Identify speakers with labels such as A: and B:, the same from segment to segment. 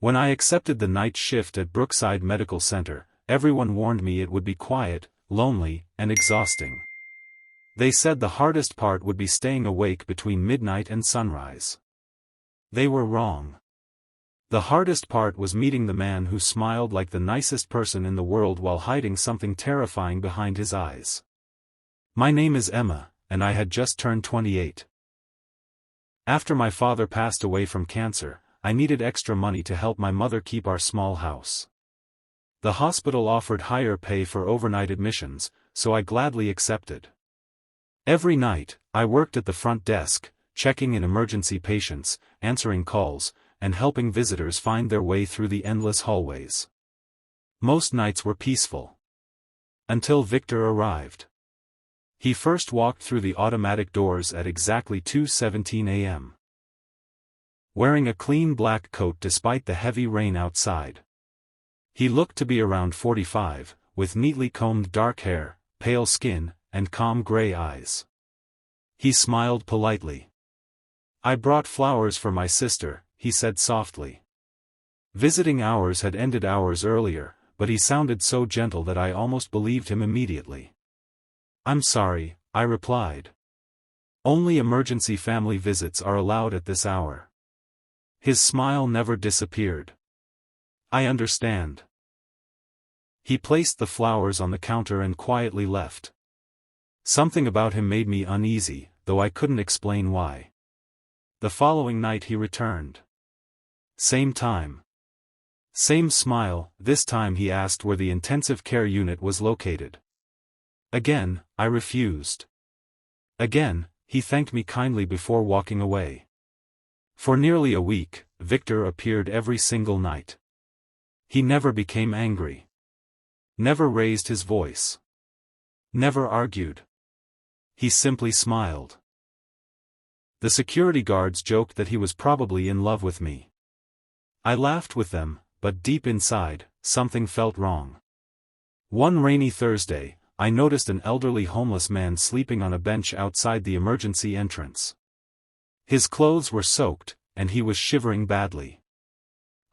A: When I accepted the night shift at Brookside Medical Center, everyone warned me it would be quiet, lonely, and exhausting. They said the hardest part would be staying awake between midnight and sunrise. They were wrong. The hardest part was meeting the man who smiled like the nicest person in the world while hiding something terrifying behind his eyes. My name is Emma, and I had just turned 28. After my father passed away from cancer, I needed extra money to help my mother keep our small house. The hospital offered higher pay for overnight admissions, so I gladly accepted. Every night, I worked at the front desk, checking in emergency patients, answering calls, and helping visitors find their way through the endless hallways. Most nights were peaceful. Until Victor arrived. He first walked through the automatic doors at exactly 2:17 a.m. Wearing a clean black coat despite the heavy rain outside. He looked to be around 45, with neatly combed dark hair, pale skin, and calm gray eyes. He smiled politely. "I brought flowers for my sister," he said softly. Visiting hours had ended hours earlier, but he sounded so gentle that I almost believed him immediately. "I'm sorry," I replied. "Only emergency family visits are allowed at this hour." His smile never disappeared. "I understand." He placed the flowers on the counter and quietly left. Something about him made me uneasy, though I couldn't explain why. The following night he returned. Same time. Same smile, this time he asked where the intensive care unit was located. Again, I refused. Again, he thanked me kindly before walking away. For nearly a week, Victor appeared every single night. He never became angry. Never raised his voice. Never argued. He simply smiled. The security guards joked that he was probably in love with me. I laughed with them, but deep inside, something felt wrong. One rainy Thursday, I noticed an elderly homeless man sleeping on a bench outside the emergency entrance. His clothes were soaked, and he was shivering badly.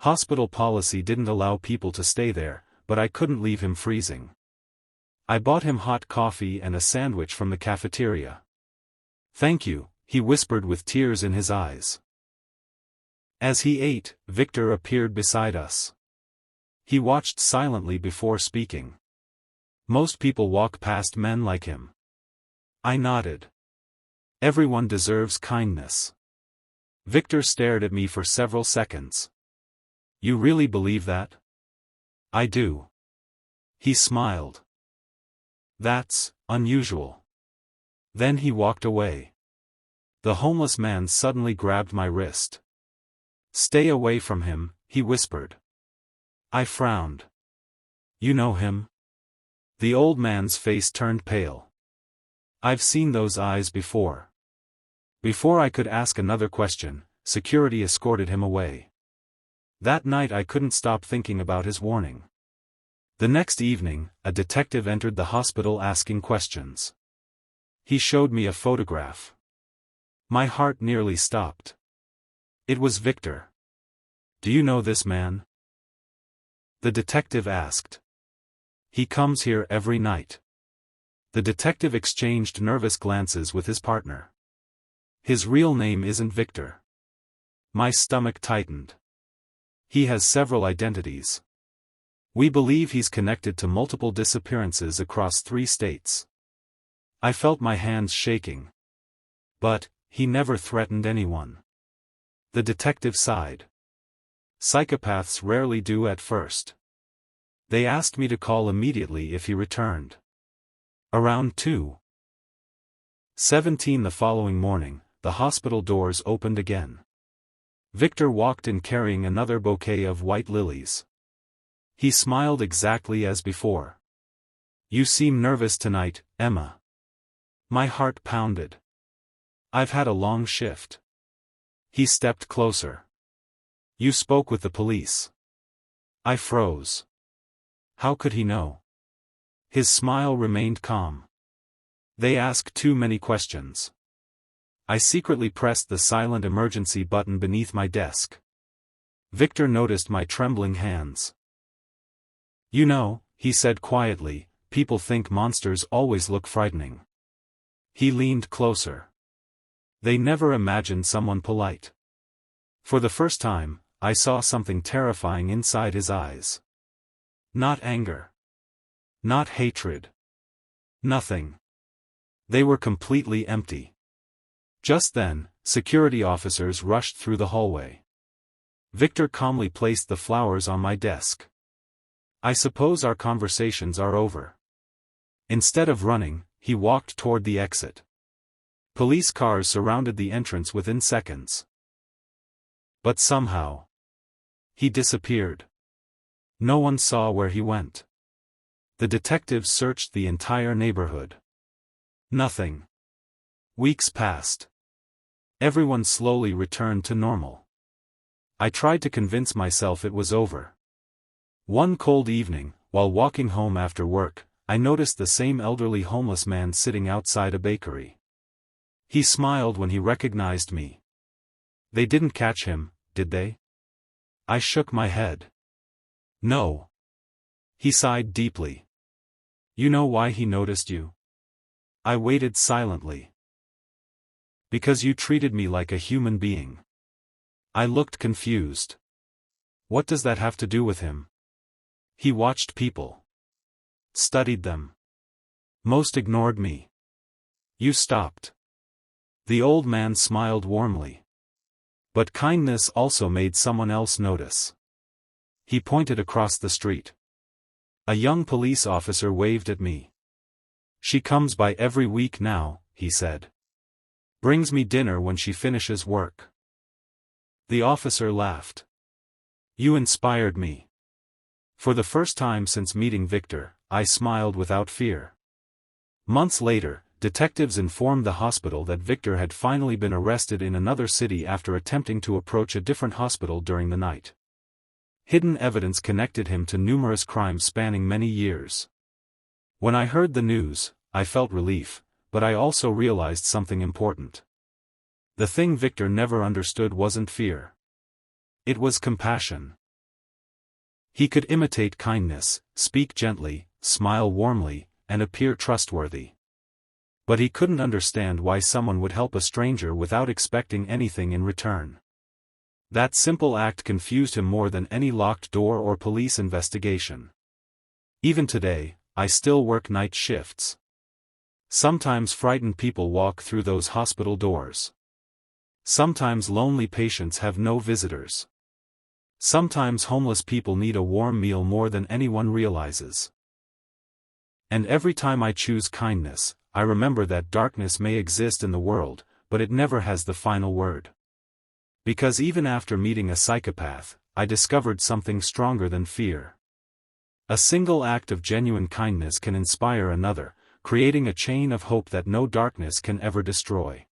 A: Hospital policy didn't allow people to stay there, but I couldn't leave him freezing. I bought him hot coffee and a sandwich from the cafeteria. "Thank you," he whispered with tears in his eyes. As he ate, Victor appeared beside us. He watched silently before speaking. Most people walk past men like him. I nodded. Everyone deserves kindness. Victor stared at me for several seconds. "You really believe that?" "I do." He smiled. "That's unusual." Then he walked away. The homeless man suddenly grabbed my wrist. "Stay away from him," he whispered. I frowned. "You know him?" The old man's face turned pale. "I've seen those eyes before." Before I could ask another question, security escorted him away. That night I couldn't stop thinking about his warning. The next evening, a detective entered the hospital asking questions. He showed me a photograph. My heart nearly stopped. It was Victor. "Do you know this man?" The detective asked. "He comes here every night." The detective exchanged nervous glances with his partner. "His real name isn't Victor." My stomach tightened. "He has several identities. We believe he's connected to multiple disappearances across 3 states. I felt my hands shaking. "But, he never threatened anyone." The detective sighed. "Psychopaths rarely do at first." They asked me to call immediately if he returned. Around 2:17 the following morning, the hospital doors opened again. Victor walked in carrying another bouquet of white lilies. He smiled exactly as before. "You seem nervous tonight, Emma." My heart pounded. "I've had a long shift." He stepped closer. "You spoke with the police." I froze. How could he know? His smile remained calm. "They ask too many questions." I secretly pressed the silent emergency button beneath my desk. Victor noticed my trembling hands. "You know," he said quietly, "people think monsters always look frightening." He leaned closer. "They never imagine someone polite." For the first time, I saw something terrifying inside his eyes. Not anger. Not hatred. Nothing. They were completely empty. Just then, security officers rushed through the hallway. Victor calmly placed the flowers on my desk. "I suppose our conversations are over." Instead of running, he walked toward the exit. Police cars surrounded the entrance within seconds. But somehow, he disappeared. No one saw where he went. The detectives searched the entire neighborhood. Nothing. Weeks passed. Everyone slowly returned to normal. I tried to convince myself it was over. One cold evening, while walking home after work, I noticed the same elderly homeless man sitting outside a bakery. He smiled when he recognized me. "They didn't catch him, did they?" I shook my head. "No." He sighed deeply. "You know why he noticed you?" I waited silently. "Because you treated me like a human being." I looked confused. "What does that have to do with him?" He watched people. Studied them. Most ignored me. "You stopped." The old man smiled warmly. "But kindness also made someone else notice." He pointed across the street. A young police officer waved at me. "She comes by every week now," he said. "Brings me dinner when she finishes work." The officer laughed. "You inspired me." For the first time since meeting Victor, I smiled without fear. Months later, detectives informed the hospital that Victor had finally been arrested in another city after attempting to approach a different hospital during the night. Hidden evidence connected him to numerous crimes spanning many years. When I heard the news, I felt relief, but I also realized something important. The thing Victor never understood wasn't fear. It was compassion. He could imitate kindness, speak gently, smile warmly, and appear trustworthy. But he couldn't understand why someone would help a stranger without expecting anything in return. That simple act confused him more than any locked door or police investigation. Even today, I still work night shifts. Sometimes frightened people walk through those hospital doors. Sometimes lonely patients have no visitors. Sometimes homeless people need a warm meal more than anyone realizes. And every time I choose kindness, I remember that darkness may exist in the world, but it never has the final word. Because even after meeting a psychopath, I discovered something stronger than fear. A single act of genuine kindness can inspire another, creating a chain of hope that no darkness can ever destroy.